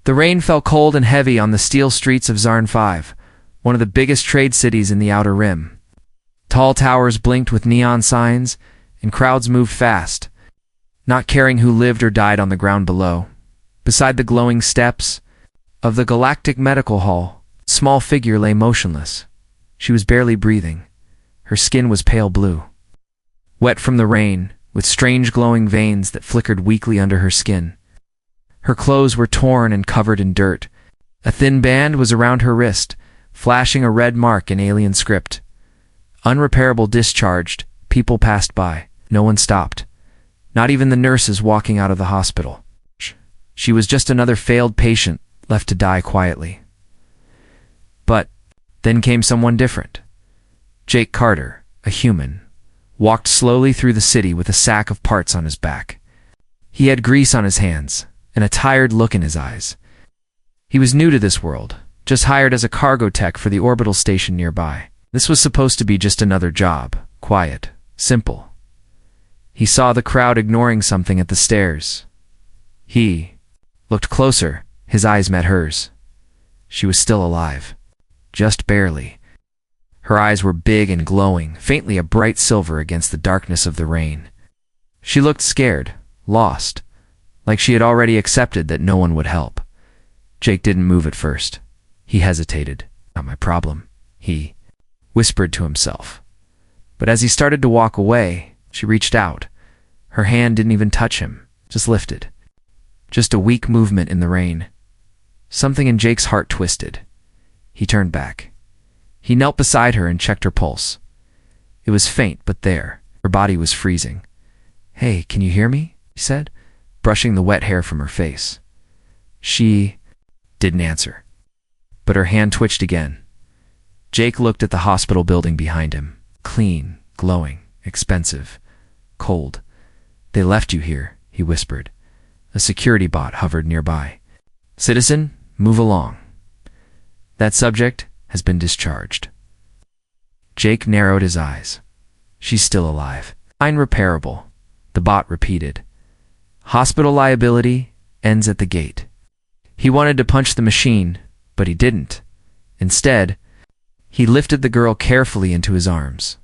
The rain fell cold and heavy on the steel streets of Sci-Fi, one of the biggest trade cities in the Outer Rim. Tall towers blinked with neon signs, and crowds moved fast, not caring who lived or died on the ground below. Beside the glowing steps of the Galactic Medical Hall, a small figure lay motionless. She was barely breathing. Her skin was pale blue, wet from the rain, with strange glowing veins that flickered weakly under her skin. Her clothes were torn and covered in dirt. A thin band was around her wrist, flashing a red mark in alien script. Unrepairable discharged. People passed by. No one stopped. Not even the nurses walking out of the hospital. She was just another failed patient left to die quietly. But then came someone different. Jake Carter, a human, walked slowly through the city with a sack of parts on his back. He had grease on his hands and a tired look in his eyes. He was new to this world, just hired as a cargo tech for the orbital station nearby. This was supposed to be just another job, quiet, simple. He saw the crowd ignoring something at the stairs. He looked closer. His eyes met hers. She was still alive, just barely. Her eyes were big and glowing, faintly a bright silver against the darkness of the rain. She looked scared, lost, like she had already accepted that no one would help. Jake didn't move at first. He hesitated. Not my problem, he whispered to himself. But as he started to walk away, she reached out. Her hand didn't even touch him, just lifted. Just a weak movement in the rain. Something in Jake's heart twisted. He turned back. He knelt beside her and checked her pulse. It was faint, but there. Her body was freezing. "Hey, can you hear me?" he said, brushing the wet hair from her face. She didn't answer, but her hand twitched again. Jake looked at the hospital building behind him. Clean, glowing, expensive, cold. "They left you here," he whispered. A security bot hovered nearby. "Citizen, move along. That subject has been discharged." Jake narrowed his eyes. "She's still alive. Unrepairable," the bot repeated. "Hospital liability ends at the gate." He wanted to punch the machine, but he didn't. Instead, he lifted the girl carefully into his arms.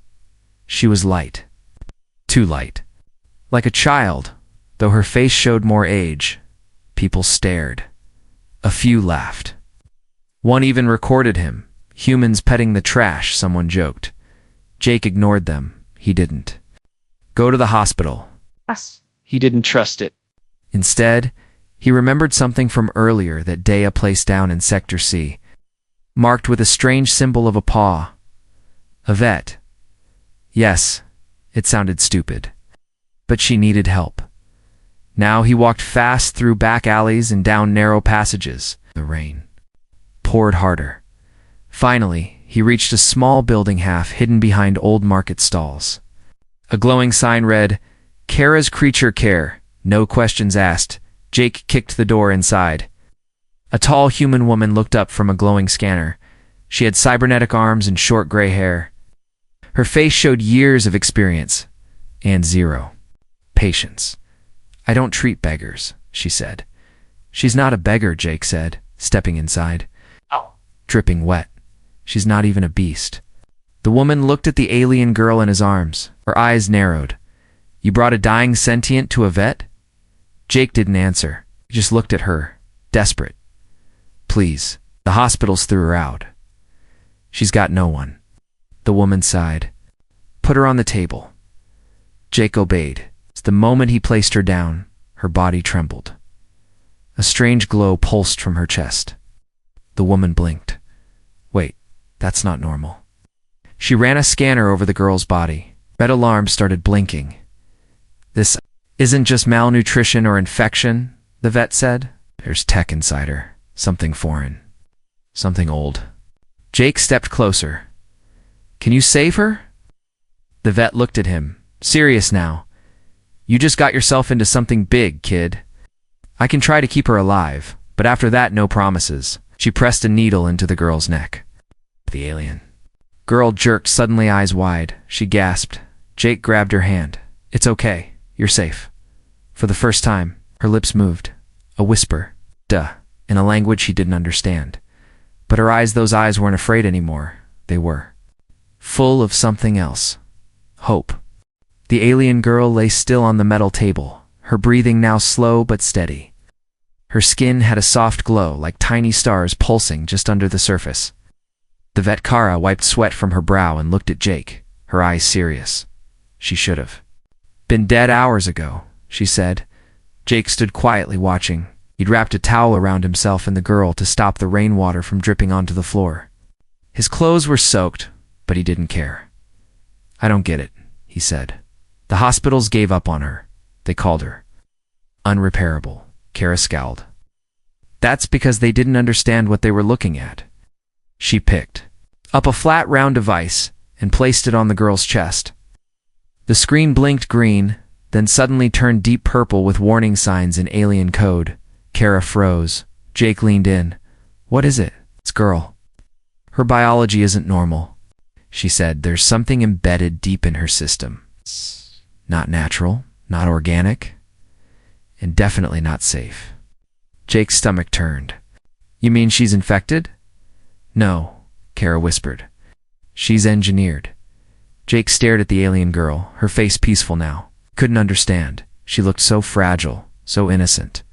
She was light. Too light. Like a child, though her face showed more age. People stared. A few laughed. One even recorded him. Humans petting the trash, someone joked. Jake ignored them. He didn't. Go to the hospital. He didn't trust it. Instead, he remembered something from earlier that Dea placed down in Sector C, marked with a strange symbol of a paw. A vet. Yes, it sounded stupid. But she needed help. Now he walked fast through back alleys and down narrow passages. The rain poured harder. Finally, he reached a small building half hidden behind old market stalls. A glowing sign read, "Kara's Creature Care, no questions asked." Jake kicked the door inside. A tall human woman looked up from a glowing scanner. She had cybernetic arms and short gray hair. Her face showed years of experience and zero patience. "I don't treat beggars," she said. "She's not a beggar," Jake said, stepping inside. "Oh." Dripping wet. "She's not even a beast." The woman looked at the alien girl in his arms. Her eyes narrowed. "You brought a dying sentient to a vet?" Jake didn't answer. He just looked at her, desperate. "Please, the hospital's threw her out. She's got no one." The woman sighed. "Put her on the table." Jake obeyed. The moment he placed her down, her body trembled. A strange glow pulsed from her chest. The woman blinked. "Wait, that's not normal." She ran a scanner over the girl's body. Red alarms started blinking. "This isn't just malnutrition or infection," the vet said. "There's tech inside her. Something foreign. Something old." Jake stepped closer. "Can you save her?" The vet looked at him, serious now. "You just got yourself into something big, kid. I can try to keep her alive, but after that, no promises." She pressed a needle into the girl's neck. The alien. Girl jerked suddenly, eyes wide. She gasped. Jake grabbed her hand. "It's okay. You're safe." For the first time, her lips moved. A whisper. "Duh. in a language he didn't understand. But those eyes weren't afraid anymore. They were full of something else. Hope. The alien girl lay still on the metal table, her breathing now slow but steady. Her skin had a soft glow like tiny stars pulsing just under the surface. The vet Kara wiped sweat from her brow and looked at Jake, her eyes serious. She should have been dead hours ago, she said. Jake stood quietly watching. He'd wrapped a towel around himself and the girl to stop the rainwater from dripping onto the floor. His clothes were soaked, but he didn't care. I don't get it, he said. The hospitals gave up on her. They called her unrepairable. Kara scowled. That's because they didn't understand what they were looking at. She picked up a flat round device and placed it on the girl's chest. The screen blinked green, then suddenly turned deep purple with warning signs in alien code. Kara froze. Jake leaned in. What is it? It's girl. Her biology isn't normal, she said. There's something embedded deep in her system. It's not natural, not organic, and definitely not safe. Jake's stomach turned. You mean she's infected? No, Kara whispered. She's engineered. Jake stared at the alien girl, her face peaceful now. Couldn't understand. She looked so fragile, so innocent.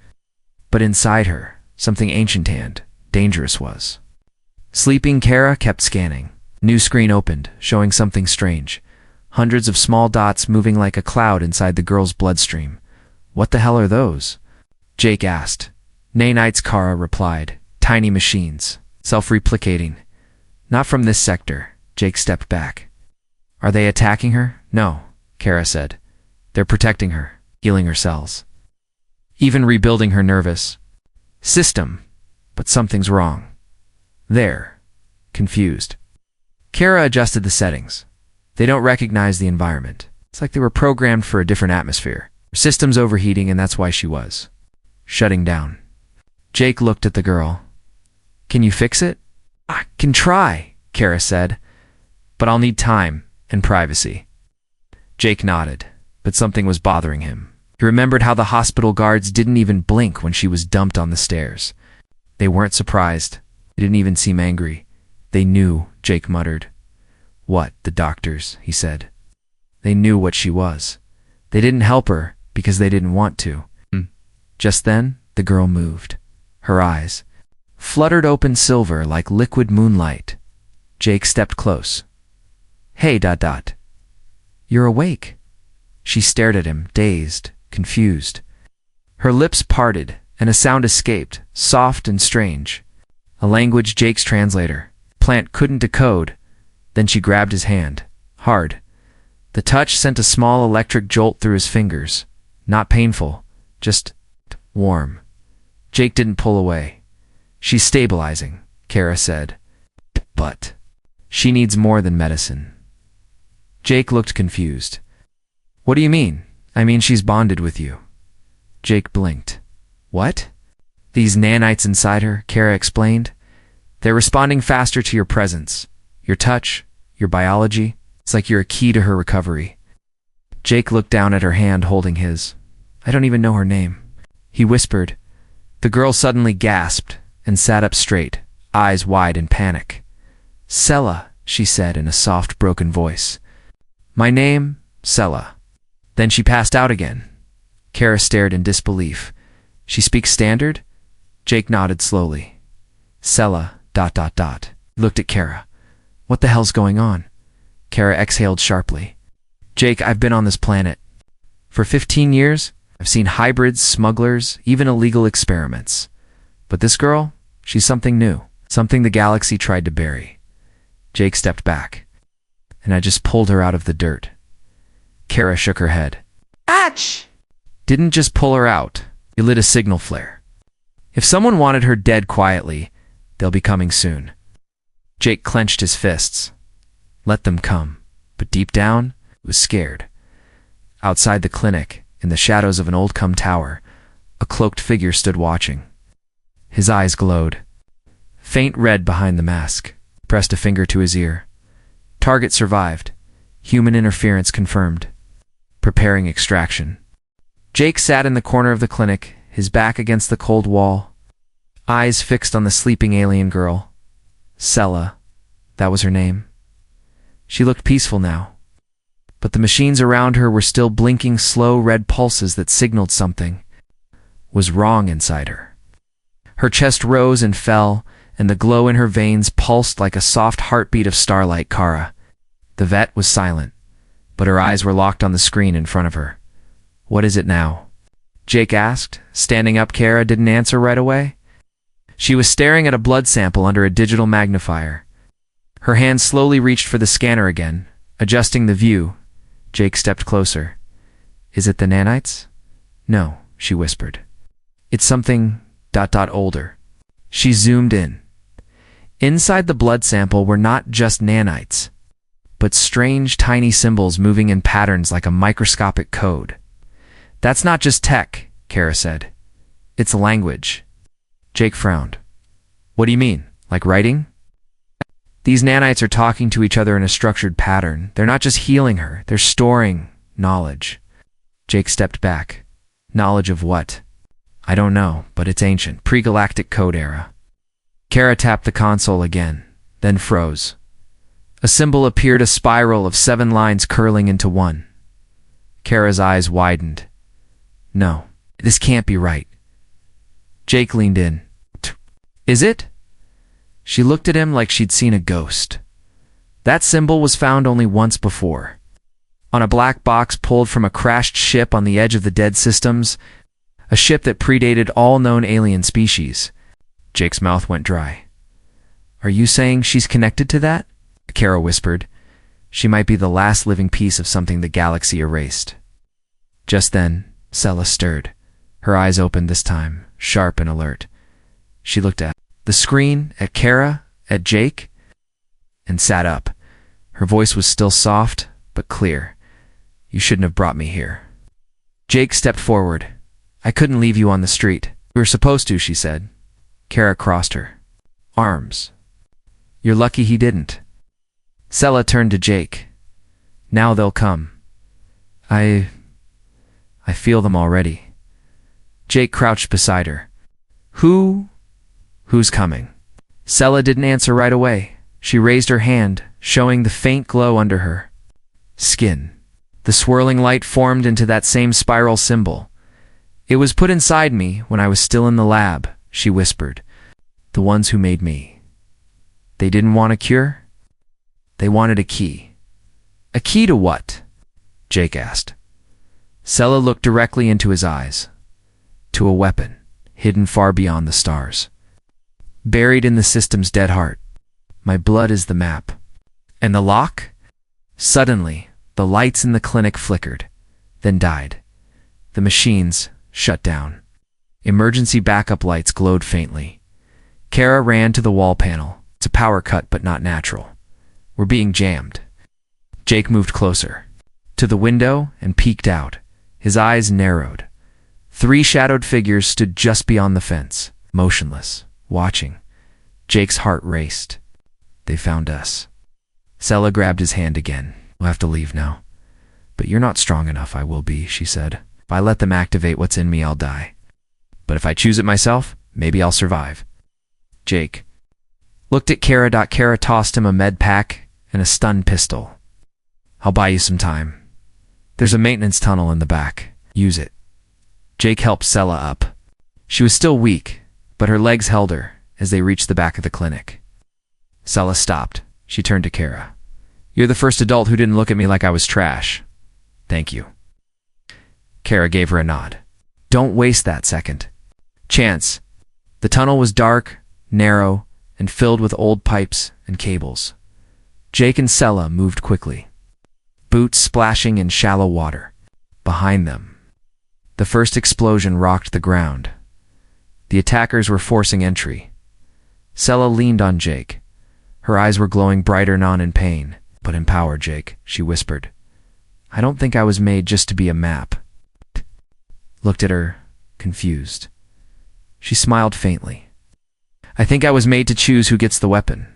But inside her, something ancient and dangerous was. Sleeping Kara kept scanning. New screen opened, showing something strange. Hundreds of small dots moving like a cloud inside the girl's bloodstream. What the hell are those? Jake asked. Nanites, Kara replied. Tiny machines, self-replicating. Not from this sector. Jake stepped back. Are they attacking her? No, Kara said. They're protecting her, healing her cells. Even rebuilding her nervous system. But something's wrong. They're confused. Kara adjusted the settings. They don't recognize the environment. It's like they were programmed for a different atmosphere. Her system's overheating and that's why she was shutting down. Jake looked at the girl. Can you fix it? I can try, Kara said. But I'll need time and privacy. Jake nodded, but something was bothering him. He remembered how the hospital guards didn't even blink when she was dumped on the stairs. They weren't surprised. They didn't even seem angry. They knew, Jake muttered. What, the doctors, he said. They knew what she was. They didn't help her because they didn't want to. Just then, the girl moved. Her eyes fluttered open silver like liquid moonlight. Jake stepped close. Hey, ... You're awake. She stared at him, dazed, confused. Her lips parted, and a sound escaped, soft and strange. A language Jake's translator, Plant, couldn't decode. Then she grabbed his hand, hard. The touch sent a small electric jolt through his fingers. Not painful, just warm. Jake didn't pull away. She's stabilizing, Kara said. But she needs more than medicine. Jake looked confused. What do you mean? I mean she's bonded with you. Jake blinked. What? These nanites inside her, Kara explained. They're responding faster to your presence. Your touch, your biology. It's like you're a key to her recovery. Jake looked down at her hand holding his. I don't even know her name. He whispered. The girl suddenly gasped and sat up straight, eyes wide in panic. Sella, she said in a soft, broken voice. My name, Sella. Then she passed out again. Kara stared in disbelief. She speaks standard? Jake nodded slowly. Sella, ... Looked at Kara. What the hell's going on? Kara exhaled sharply. Jake, I've been on this planet. For 15 years, I've seen hybrids, smugglers, even illegal experiments. But this girl, she's something new. Something the galaxy tried to bury. Jake stepped back. And I just pulled her out of the dirt. Kara shook her head. Ouch! Didn't just pull her out. You lit a signal flare. If someone wanted her dead quietly, they'll be coming soon. Jake clenched his fists. Let them come. But deep down, he was scared. Outside the clinic, in the shadows of an old-come tower, a cloaked figure stood watching. His eyes glowed. Faint red behind the mask. Pressed a finger to his ear. Target survived. Human interference confirmed. Preparing extraction. Jake sat in the corner of the clinic, his back against the cold wall. eyes fixed on the sleeping alien girl. Sella, that was her name. She looked peaceful now, but the machines around her were still blinking slow red pulses that signaled something was wrong inside her. Her chest rose and fell, and the glow in her veins pulsed like a soft heartbeat of starlight. Kara. The vet was silent, but her eyes were locked on the screen in front of her. What is it now? Jake asked, standing up. Kara didn't answer right away. She was staring at a blood sample under a digital magnifier. Her hand slowly reached for the scanner again, adjusting the view. Jake stepped closer. Is it the nanites? No, she whispered. It's something ... older. She zoomed in. Inside the blood sample were not just nanites, but strange tiny symbols moving in patterns like a microscopic code. That's not just tech, Kara said. It's language. Jake frowned. What do you mean? Like writing? These nanites are talking to each other in a structured pattern. They're not just healing her, they're storing knowledge. Jake stepped back. Knowledge of what? I don't know, but it's ancient, pre-galactic code era. Kara tapped the console again, then froze. A symbol appeared, a spiral of 7 lines curling into one. Kara's eyes widened. No, this can't be right. Jake leaned in. Is it? She looked at him like she'd seen a ghost. That symbol was found only once before. On a black box pulled from a crashed ship on the edge of the dead systems, a ship that predated all known alien species. Jake's mouth went dry. Are you saying she's connected to that? Kara whispered. She might be the last living piece of something the galaxy erased. Just then, Sella stirred. Her eyes opened this time, sharp and alert. She looked at the screen, at Kara, at Jake, and sat up. Her voice was still soft, but clear. You shouldn't have brought me here. Jake stepped forward. I couldn't leave you on the street. We were supposed to, she said. Kara crossed her arms. You're lucky he didn't. Sella turned to Jake. Now they'll come. I feel them already. Jake crouched beside her. Who's coming? Sella didn't answer right away. She raised her hand, showing the faint glow under her skin. The swirling light formed into that same spiral symbol. It was put inside me when I was still in the lab, she whispered. The ones who made me. They didn't want a cure? They wanted a key. A key to what? Jake asked. Sella looked directly into his eyes. To a weapon, hidden far beyond the stars. Buried in the system's dead heart. My blood is the map. And the lock? Suddenly, the lights in the clinic flickered, then died. The machines shut down. Emergency backup lights glowed faintly. Kara ran to the wall panel. It's a power cut, but not natural. We're being jammed. Jake moved closer. To the window and peeked out. His eyes narrowed. 3 shadowed figures stood just beyond the fence, motionless, watching. Jake's heart raced. They found us. Sella grabbed his hand again. We'll have to leave now. But you're not strong enough. I will be, she said. If I let them activate what's in me, I'll die. But if I choose it myself, maybe I'll survive. Jake looked at Kara. Kara tossed him a med pack and a stun pistol. I'll buy you some time. There's a maintenance tunnel in the back. Use it. Jake helped Sella up. She was still weak, but her legs held her as they reached the back of the clinic. Sella stopped. She turned to Kara. You're the first adult who didn't look at me like I was trash. Thank you. Kara gave her a nod. Don't waste that second chance. The tunnel was dark, narrow, and filled with old pipes and cables. Jake and Sella moved quickly, boots splashing in shallow water. Behind them, the first explosion rocked the ground. The attackers were forcing entry. Sella leaned on Jake. Her eyes were glowing brighter, not in pain, but in power. Jake, she whispered. I don't think I was made just to be a map. Looked at her, confused. She smiled faintly. I think I was made to choose who gets the weapon,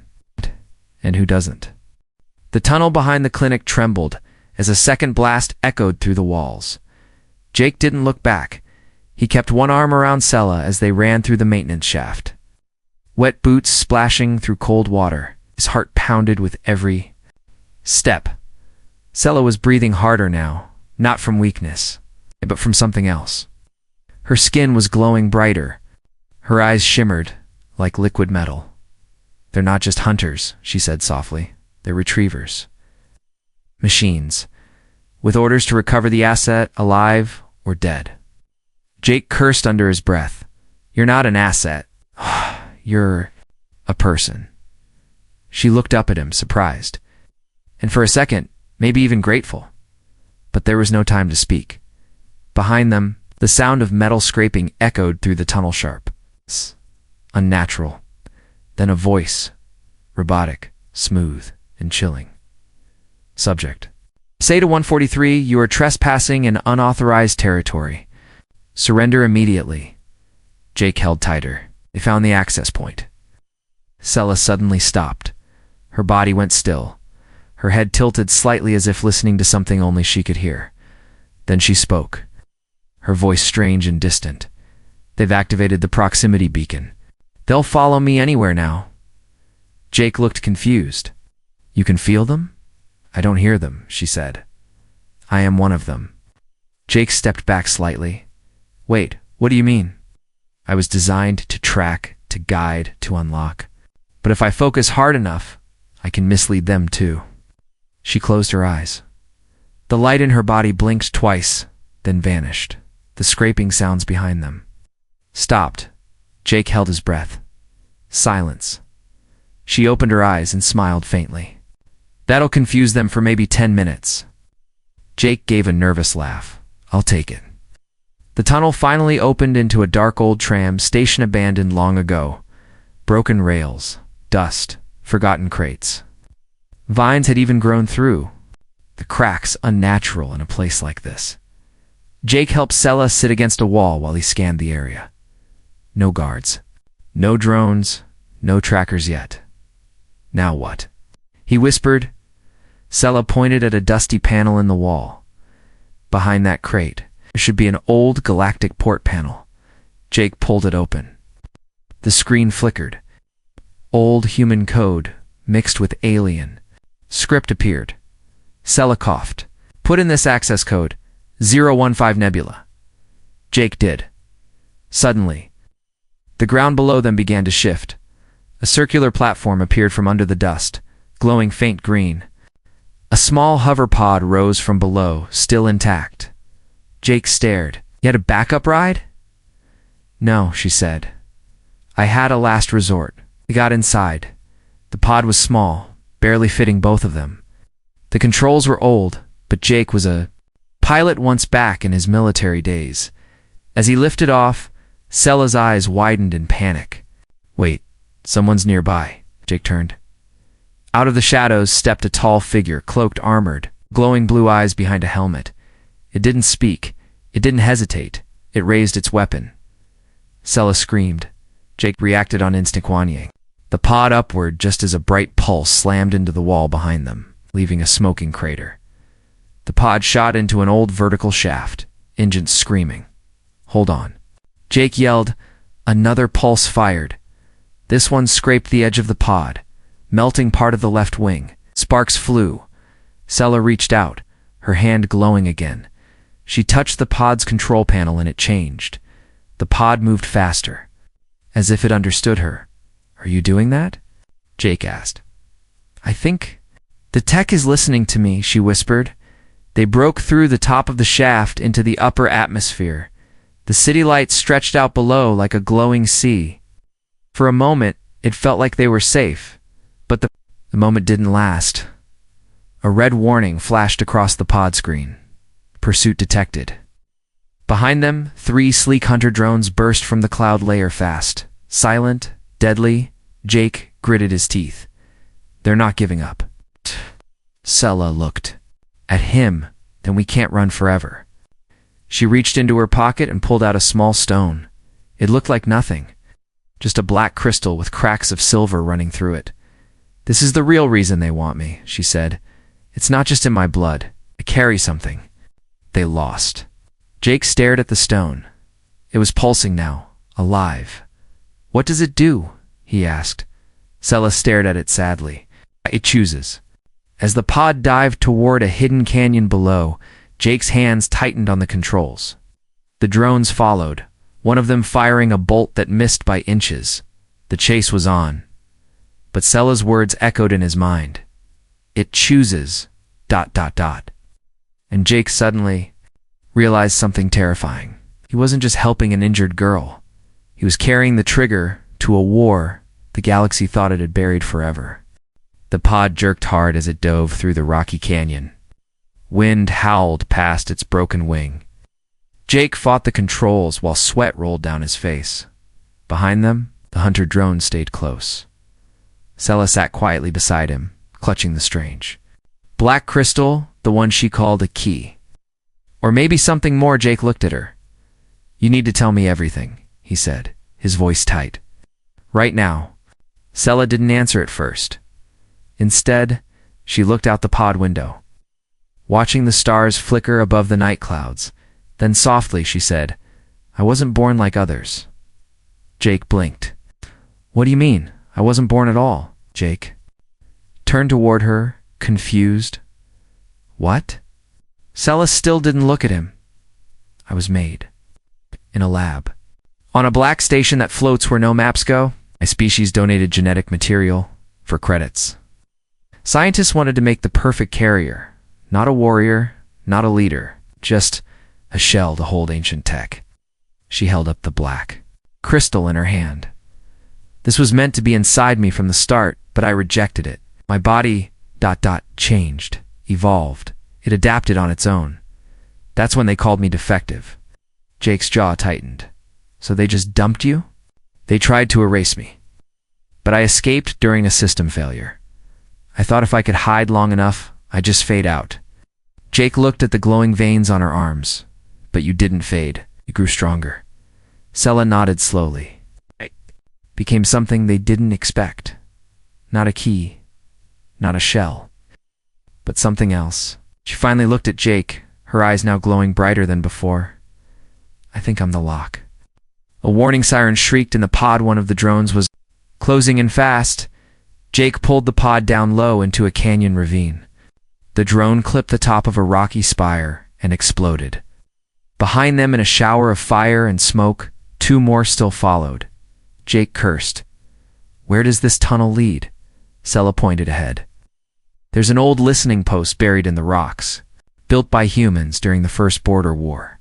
and who doesn't. The tunnel behind the clinic trembled as a second blast echoed through the walls. Jake didn't look back. He kept one arm around Sella as they ran through the maintenance shaft. wet boots splashing through cold water. His heart pounded with every step. Sela was breathing harder now, not from weakness, but from something else. Her skin was glowing brighter. Her eyes shimmered like liquid metal. "They're not just hunters," she said softly. "They're retrievers. Machines, with orders to recover the asset, alive or dead." Jake cursed under his breath. "You're not an asset. You're a person." She looked up at him, surprised, and for a second, maybe even grateful. But there was no time to speak. Behind them, the sound of metal scraping echoed through the tunnel sharp. Unnatural. Then a voice, robotic, smooth, and chilling. Subject: "Say to 143, you are trespassing in unauthorized territory. Surrender immediately." Jake held tighter. They found the access point. Sela suddenly stopped. Her body went still. Her head tilted slightly as if listening to something only she could hear. Then she spoke, her voice strange and distant. "They've activated the proximity beacon. They'll follow me anywhere now." Jake looked confused. "You can feel them?" "I don't hear them," she said. "I am one of them." Jake stepped back slightly. "Wait, what do you mean?" "I was designed to track, to guide, to unlock. But if I focus hard enough, I can mislead them too." She closed her eyes. The light in her body blinked twice, then vanished. The scraping sounds behind them stopped. Jake held his breath. Silence. She opened her eyes and smiled faintly. "That'll confuse them for maybe 10 minutes. Jake gave a nervous laugh. "I'll take it." The tunnel finally opened into a dark old tram station abandoned long ago. Broken rails, dust, forgotten crates. Vines had even grown through. The cracks unnatural in a place like this. Jake helped Sela sit against a wall while he scanned the area. No guards. No drones. No trackers yet. Now what? He whispered. Sela pointed at a dusty panel in the wall. Behind that crate, there should be an old galactic port panel. Jake pulled it open. The screen flickered. Old human code mixed with alien. Script appeared. Sela coughed. "Put in this access code, 015 Nebula." Jake did. Suddenly, the ground below them began to shift. A circular platform appeared from under the dust, glowing faint green. A small hover pod rose from below, still intact. Jake stared. "You had a backup ride?" "No," she said. "I had a last resort." They got inside. The pod was small, barely fitting both of them. The controls were old, but Jake was a pilot once back in his military days. As he lifted off, Sela's eyes widened in panic. "Wait, someone's nearby." Jake turned. Out of the shadows stepped a tall figure, cloaked, armored, glowing blue eyes behind a helmet. It didn't speak. It didn't hesitate. It raised its weapon. Sela screamed. Jake reacted on instinct. The pod upward just as a bright pulse slammed into the wall behind them, leaving a smoking crater. The pod shot into an old vertical shaft, engines screaming. "Hold on." Jake yelled. Another pulse fired. This one scraped the edge of the pod, melting part of the left wing. Sparks flew. Sela reached out, her hand glowing again. She touched the pod's control panel and it changed. The pod moved faster, as if it understood her. "Are you doing that?" Jake asked. "I think the tech is listening to me," she whispered. They broke through the top of the shaft into the upper atmosphere. The city lights stretched out below like a glowing sea. For a moment, it felt like they were safe, but the moment didn't last. A red warning flashed across the pod screen. Pursuit detected. Behind them, 3 sleek hunter drones burst from the cloud layer fast. Silent, deadly. Jake gritted his teeth. "They're not giving up." Sela looked at him. "Then we can't run forever." She reached into her pocket and pulled out a small stone. It looked like nothing, just a black crystal with cracks of silver running through it. "This is the real reason they want me," she said. "It's not just in my blood. I carry something." They lost. Jake stared at the stone. It was pulsing now, alive. "What does it do?" he asked. Sella stared at it sadly. It chooses. As the pod dived toward a hidden canyon below, Jake's hands tightened on the controls. The drones followed, one of them firing a bolt that missed by inches. The chase was on. But Sella's words echoed in his mind. It chooses... ... And Jake suddenly realized something terrifying. He wasn't just helping an injured girl. He was carrying the trigger to a war the galaxy thought it had buried forever. The pod jerked hard as it dove through the rocky canyon. Wind howled past its broken wing. Jake fought the controls while sweat rolled down his face. Behind them, the hunter drone stayed close. Sella sat quietly beside him, clutching the strange black crystal, the one she called a key. Or maybe something more. Jake looked at her. You need to tell me everything, he said, his voice tight. Right now. Sella didn't answer at first. Instead, she looked out the pod window, watching the stars flicker above the night clouds. Then softly she said, I wasn't born like others. Jake blinked. What do you mean? I wasn't born at all. Jake turned toward her, confused. What? Sella still didn't look at him. I was made. In a lab. On a black station that floats where no maps go, my species donated genetic material for credits. Scientists wanted to make the perfect carrier. Not a warrior, not a leader, just a shell to hold ancient tech. She held up the black crystal in her hand. This was meant to be inside me from the start, but I rejected it. My body... changed, evolved. It adapted on its own. That's when they called me defective. Jake's jaw tightened. So they just dumped you? They tried to erase me. But I escaped during a system failure. I thought if I could hide long enough, I'd just fade out. Jake looked at the glowing veins on her arms. But you didn't fade. You grew stronger. Sella nodded slowly. I became something they didn't expect. Not a key. Not a shell, but something else. She finally looked at Jake, her eyes now glowing brighter than before. I think I'm the lock. A warning siren shrieked in the pod. One of the drones was closing in fast. Jake pulled the pod down low into a canyon ravine. The drone clipped the top of a rocky spire and exploded. Behind them, in a shower of fire and smoke, two more still followed. Jake cursed. Where does this tunnel lead? Sella pointed ahead. There's an old listening post buried in the rocks, built by humans during the First Border War.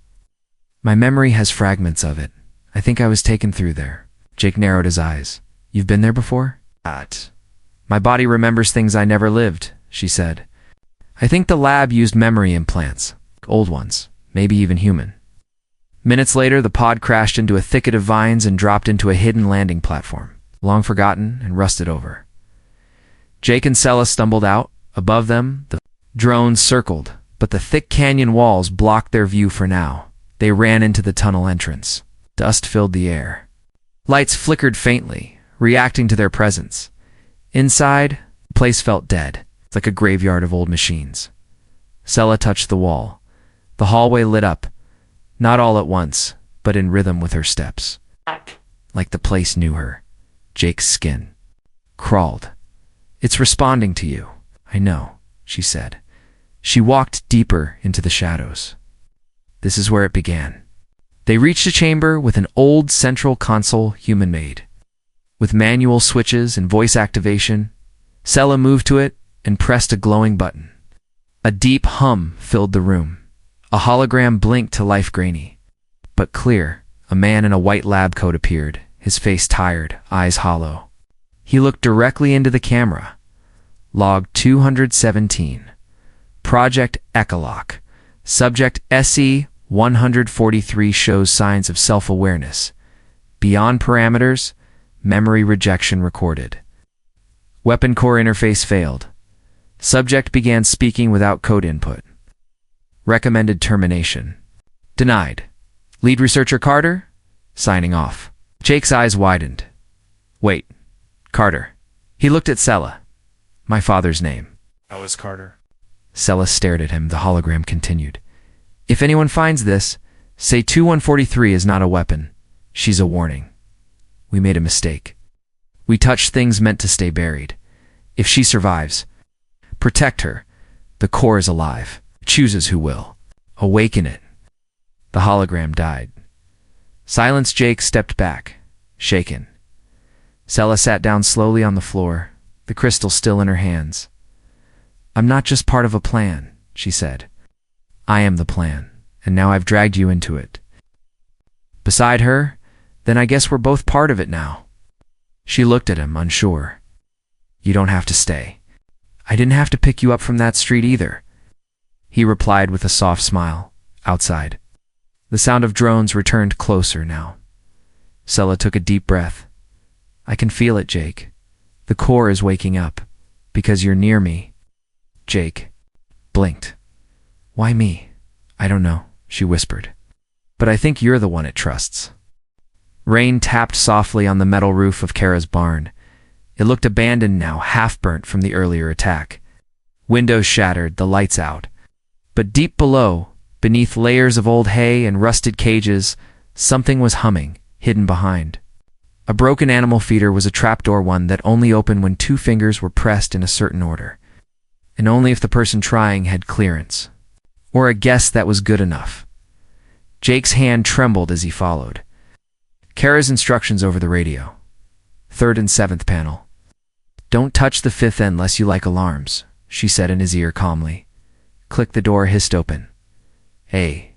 My memory has fragments of it. I think I was taken through there. Jake narrowed his eyes. You've been there before? My body remembers things I never lived, she said. I think the lab used memory implants, old ones, maybe even human. Minutes later, the pod crashed into a thicket of vines and dropped into a hidden landing platform, long forgotten and rusted over. Jake and Sella stumbled out. Above them, the drones circled, but the thick canyon walls blocked their view for now. They ran into the tunnel entrance. Dust filled the air. Lights flickered faintly, reacting to their presence. Inside, the place felt dead, like a graveyard of old machines. Sella touched the wall. The hallway lit up, not all at once, but in rhythm with her steps. Like the place knew her. Jake's skin crawled. It's responding to you. I know, she said. She walked deeper into the shadows. This is where it began. They reached a chamber with an old central console human-made. With manual switches and voice activation, Sella moved to it and pressed a glowing button. A deep hum filled the room. A hologram blinked to life grainy, but clear. A man in a white lab coat appeared, his face tired, eyes hollow. He looked directly into the camera. Log 217. Project Echolok. Subject SE-143 shows signs of self-awareness. Beyond parameters, memory rejection recorded. Weapon core interface failed. Subject began speaking without code input. Recommended termination. Denied. Lead researcher Carter? Signing off. Jake's eyes widened. Wait. Carter. He looked at Sella. My father's name. How is Carter? Sella stared at him. The hologram continued. If anyone finds this, say 2143 is not a weapon. She's a warning. We made a mistake. We touch things meant to stay buried. If she survives, protect her. The core is alive. Chooses who will. Awaken it. The hologram died. Silence. Jake stepped back, shaken. Sella sat down slowly on the floor, the crystal still in her hands. I'm not just part of a plan, she said. I am the plan, and now I've dragged you into it. Beside her, then I guess we're both part of it now. She looked at him, unsure. You don't have to stay. I didn't have to pick you up from that street either. He replied with a soft smile, outside. The sound of drones returned closer now. Sella took a deep breath. I can feel it, Jake. The core is waking up, because you're near me. Jake blinked. Why me? I don't know, she whispered. But I think you're the one it trusts. Rain tapped softly on the metal roof of Kara's barn. It looked abandoned now, half-burnt from the earlier attack. Windows shattered, the lights out. But deep below, beneath layers of old hay and rusted cages, something was humming, hidden behind. A broken animal feeder was a trapdoor, one that only opened when two fingers were pressed in a certain order. And only if the person trying had clearance. Or a guess that was good enough. Jake's hand trembled as he followed. Kara's instructions over the radio. 3rd and 7th panel. Don't touch the 5th unless you like alarms, she said in his ear calmly. Click. The door hissed open. Hey.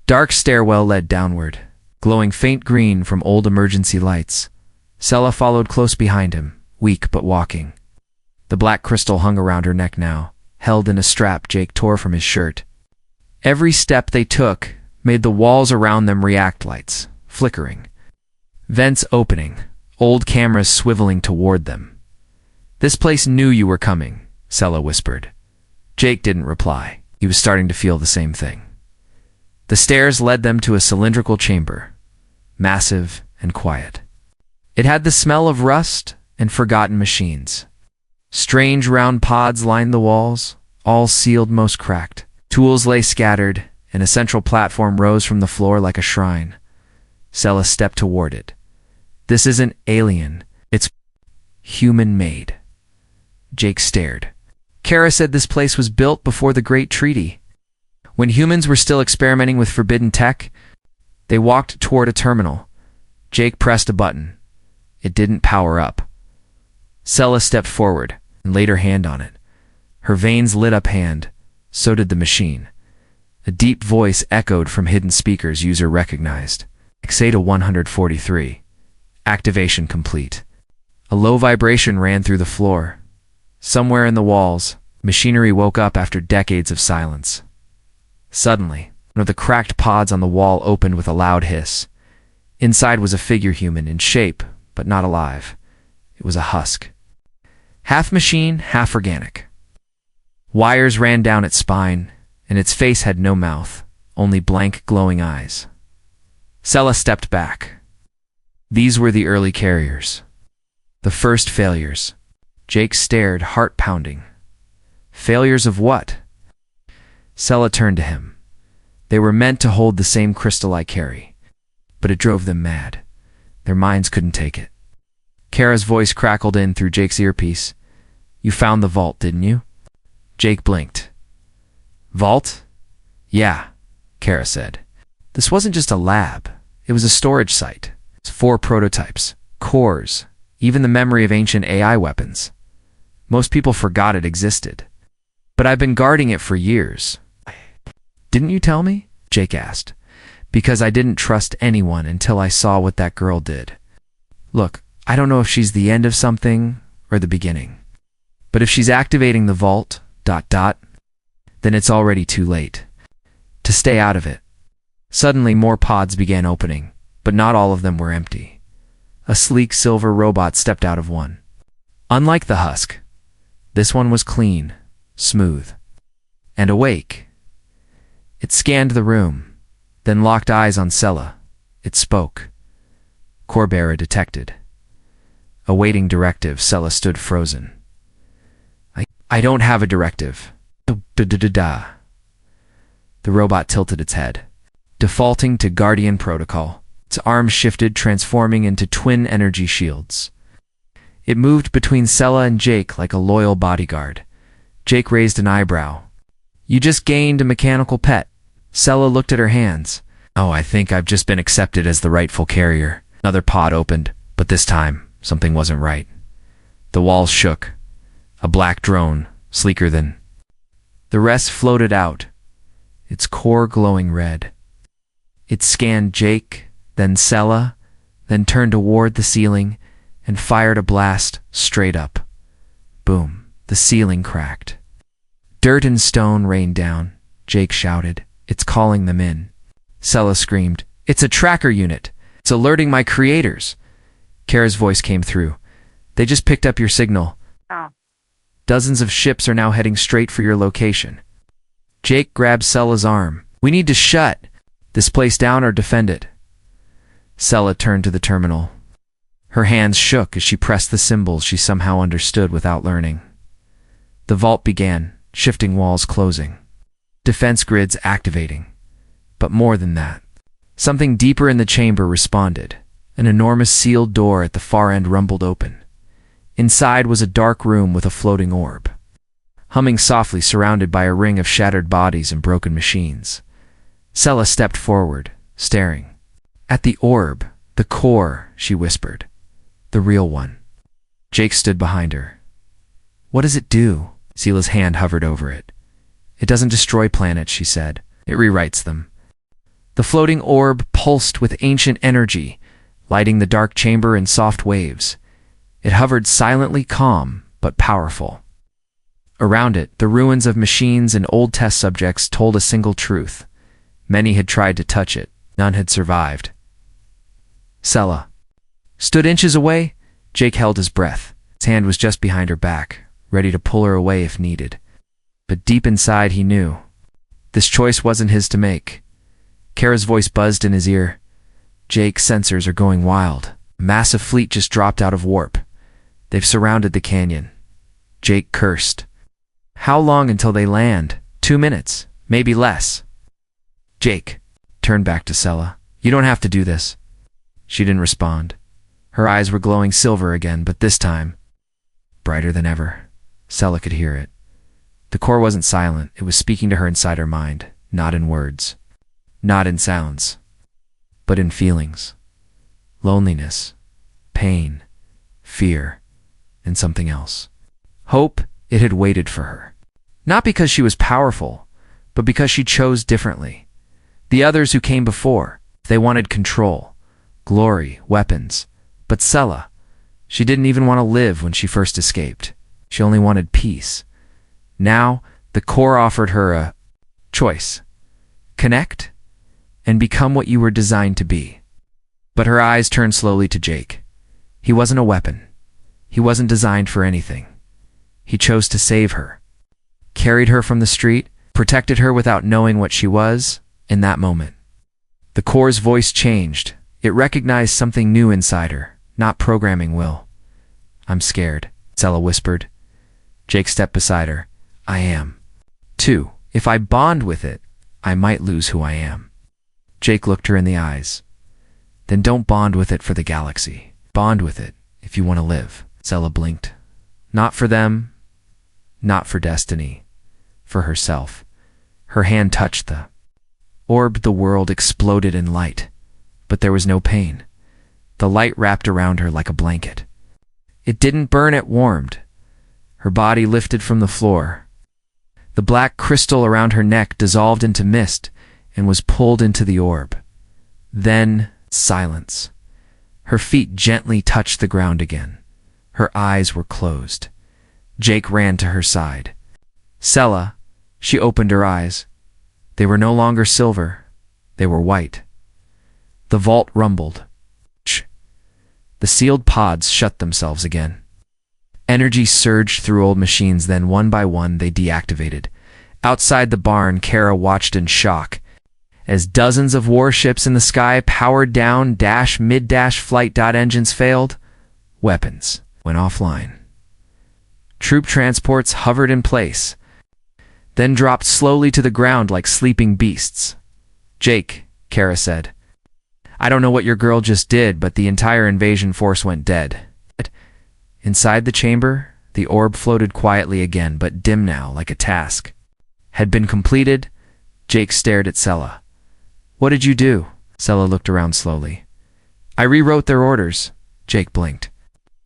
Dark stairwell led downward, glowing faint green from old emergency lights. Sella followed close behind him, weak but walking. The black crystal hung around her neck now, held in a strap Jake tore from his shirt. Every step they took made the walls around them react, lights flickering. Vents opening, old cameras swiveling toward them. This place knew you were coming, Sella whispered. Jake didn't reply. He was starting to feel the same thing. The stairs led them to a cylindrical chamber, massive and quiet. It had the smell of rust and forgotten machines. Strange round pods lined the walls, all sealed, most cracked. Tools lay scattered, and a central platform rose from the floor like a shrine. Sella stepped toward it. This isn't alien, it's human-made. Jake stared. Kara said this place was built before the Great Treaty. When humans were still experimenting with forbidden tech, they walked toward a terminal. Jake pressed a button. It didn't power up. Sella stepped forward and laid her hand on it. Her veins lit up hand. So did the machine. A deep voice echoed from hidden speakers user recognized. Exata 143. Activation complete. A low vibration ran through the floor. Somewhere in the walls, machinery woke up after decades of silence. Suddenly, one of the cracked pods on the wall opened with a loud hiss. Inside was a figure, human in shape, but not alive. It was a husk. Half machine, half organic. Wires ran down its spine, and its face had no mouth, only blank, glowing eyes. Sella stepped back. These were the early carriers. The first failures. Jake stared, heart pounding. Failures of what? Sella turned to him. They were meant to hold the same crystal I carry, but it drove them mad. Their minds couldn't take it. Kara's voice crackled in through Jake's earpiece. You found the vault, didn't you? Jake blinked. Vault? Yeah, Kara said. This wasn't just a lab. It was a storage site. It's 4 prototypes, cores, even the memory of ancient AI weapons. Most people forgot it existed. But I've been guarding it for years. Didn't you tell me? Jake asked. Because I didn't trust anyone until I saw what that girl did. Look, I don't know if she's the end of something or the beginning. But if she's activating the vault, then it's already too late. To stay out of it. Suddenly more pods began opening, but not all of them were empty. A sleek silver robot stepped out of one. Unlike the husk, this one was clean, smooth, and awake. It scanned the room, then locked eyes on Sella. It spoke. Corbera detected. Awaiting directive, Sella stood frozen. I don't have a directive. The robot tilted its head. Defaulting to Guardian protocol. Its arms shifted, transforming into twin energy shields. It moved between Sella and Jake like a loyal bodyguard. Jake raised an eyebrow. You just gained a mechanical pet. Sella looked at her hands. Oh, I think I've just been accepted as the rightful carrier. Another pod opened, but this time, something wasn't right. The walls shook. A black drone, sleeker than the rest, floated out, its core glowing red. It scanned Jake, then Sella, then turned toward the ceiling and fired a blast straight up. Boom, the ceiling cracked. Dirt and stone rained down. Jake shouted, "It's calling them in." Sella screamed, "It's a tracker unit. It's alerting my creators." Kara's voice came through. "They just picked up your signal. Dozens of ships are now heading straight for your location." Jake grabbed Sella's arm. "We need to shut this place down or defend it." Sella turned to the terminal. Her hands shook as she pressed the symbols she somehow understood without learning. The vault began, shifting walls closing, defense grids activating. But more than that, something deeper in the chamber responded. An enormous sealed door at the far end rumbled open. Inside was a dark room with a floating orb, humming softly, surrounded by a ring of shattered bodies and broken machines. Sella stepped forward, staring. "At the orb, the core," she whispered. "The real one." Jake stood behind her. "What does it do?" Sella's hand hovered over it. "It doesn't destroy planets," she said. "It rewrites them." The floating orb pulsed with ancient energy, lighting the dark chamber in soft waves. It hovered silently, calm, but powerful. Around it, the ruins of machines and old test subjects told a single truth. Many had tried to touch it. None had survived. Sella stood inches away. Jake held his breath. His hand was just behind her back, ready to pull her away if needed. But deep inside he knew this choice wasn't his to make. Kara's voice buzzed in his ear. "Jake, sensors are going wild. A massive fleet just dropped out of warp. They've surrounded the canyon." Jake cursed. "How long until they land?" 2 minutes, maybe less." Jake turned back to Sella. "You don't have to do this." She didn't respond. Her eyes were glowing silver again, but this time, brighter than ever. Sella could hear it. The core wasn't silent. It was speaking to her inside her mind, not in words, not in sounds, but in feelings. Loneliness, pain, fear, and something else. Hope. It had waited for her. Not because she was powerful, but because she chose differently. The others who came before, they wanted control, glory, weapons. But Sella, she didn't even want to live when she first escaped. She only wanted peace. Now, the core offered her a choice. Connect and become what you were designed to be. But her eyes turned slowly to Jake. He wasn't a weapon. He wasn't designed for anything. He chose to save her. Carried her from the street, protected her without knowing what she was in that moment. The core's voice changed. It recognized something new inside her, not programming will. "I'm scared," Sella whispered. Jake stepped beside her. "I am, too. If I bond with it, I might lose who I am." Jake looked her in the eyes. "Then don't bond with it for the galaxy. Bond with it if you want to live." Sella blinked. Not for them, not for destiny, for herself. Her hand touched the orb. The world exploded in light, but there was no pain. The light wrapped around her like a blanket. It didn't burn, it warmed. Her body lifted from the floor. The black crystal around her neck dissolved into mist and was pulled into the orb. Then silence. Her feet gently touched the ground again. Her eyes were closed. Jake ran to her side. "Sella," she opened her eyes. They were no longer silver. They were white. The vault rumbled. The sealed pods shut themselves again. Energy surged through old machines, then one by one they deactivated. Outside the barn, Kara watched in shock as dozens of warships in the sky powered down, mid flight engines failed. Weapons went offline. Troop transports hovered in place, then dropped slowly to the ground like sleeping beasts. "Jake," Kara said, "I don't know what your girl just did, but the entire invasion force went dead." Inside the chamber, the orb floated quietly again, but dim now, like a task had been completed. Jake stared at Sela. "What did you do?" Sela looked around slowly. "I rewrote their orders." Jake blinked.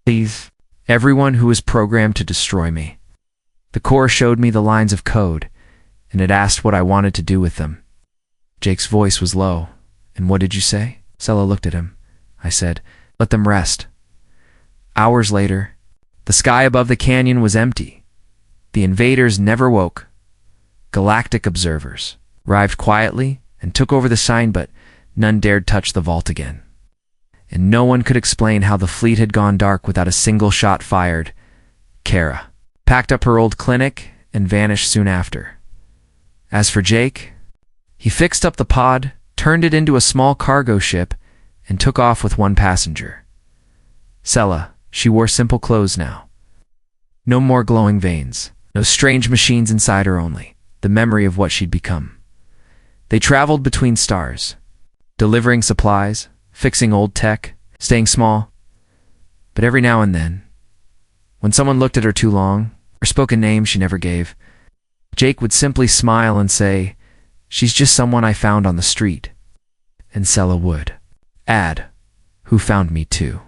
"Please, everyone who was programmed to destroy me." The core showed me the lines of code, and it asked what I wanted to do with them. Jake's voice was low. "And what did you say?" Sela looked at him. I said, "Let them rest." Hours later, the sky above the canyon was empty. The invaders never woke. Galactic observers arrived quietly and took over the sign, but none dared touch the vault again. And no one could explain how the fleet had gone dark without a single shot fired. Kara packed up her old clinic and vanished soon after. As for Jake, he fixed up the pod, turned it into a small cargo ship, and took off with one passenger. Sela, she wore simple clothes now. No more glowing veins, no strange machines inside her, only the memory of what she'd become. They traveled between stars, delivering supplies, fixing old tech, staying small. But every now and then, when someone looked at her too long, or spoke a name she never gave, Jake would simply smile and say, "She's just someone I found on the street." And Sela would add, "Who found me too."